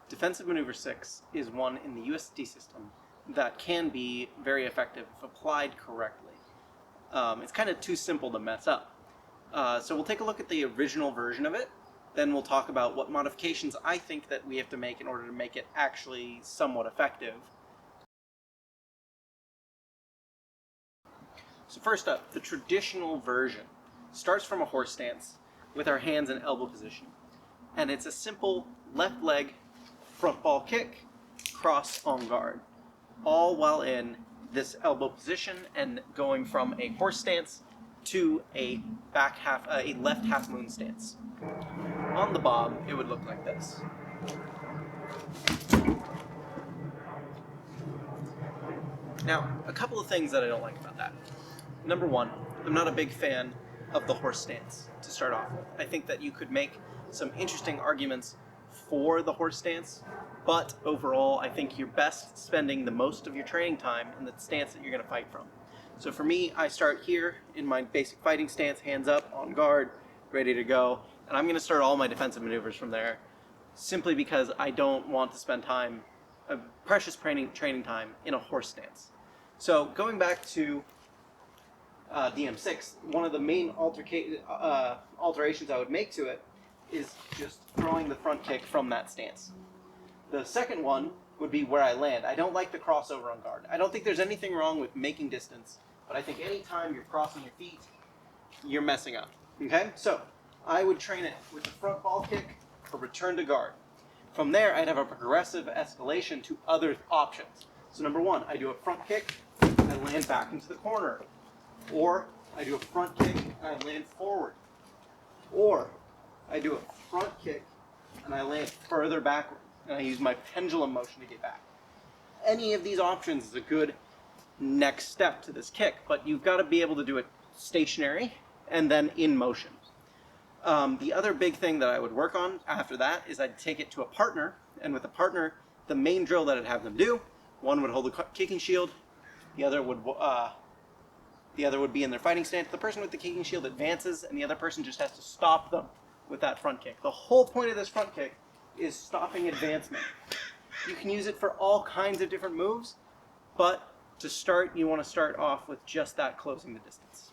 Defensive Maneuver 6 is one in the USSD system that can be very effective if applied correctly. It's kind of too simple to mess up. So we'll take a look at the original version of it, then we'll talk about what modifications I think that we have to make in order to make it actually somewhat effective. So first up, the traditional version starts from a horse stance with our hands in elbow position. And it's a simple left leg front ball kick, cross on guard, all while in this elbow position and going from a horse stance to a left half moon stance. On the bob, it would look like this. Now, a couple of things that I don't like about that. Number one, I'm not a big fan of the horse stance to start off with. I think that you could make some interesting arguments for the horse stance, but overall I think you're best spending the most of your training time in the stance that you're going to fight from. So for me, I start here in my basic fighting stance, hands up, on guard, ready to go, and I'm going to start all my defensive maneuvers from there, simply because I don't want to spend time, precious training time, in a horse stance. So going back to DM6, one of the main alterations I would make to it is just throwing the front kick from that stance. The second one would be where I land. I don't like the crossover on guard. I don't think there's anything wrong with making distance, but I think anytime you're crossing your feet, you're messing up. Okay? So I would train it with the front ball kick for return to guard. From there, I'd have a progressive escalation to other options. So number one, I do a front kick, I land back into the corner. Or I do a front kick and I land forward. Or I do a front kick and I land further backward. And I use my pendulum motion to get back. Any of these options is a good next step to this kick, but you've got to be able to do it stationary and then in motion. The other big thing that I would work on after that is I'd take it to a partner, and with a partner, the main drill that I'd have them do, one would hold the kicking shield, the other would be in their fighting stance. The person with the kicking shield advances, and the other person just has to stop them with that front kick. The whole point of this front kick is stopping advancement. You can use it for all kinds of different moves, but to start, you want to start off with just that, closing the distance.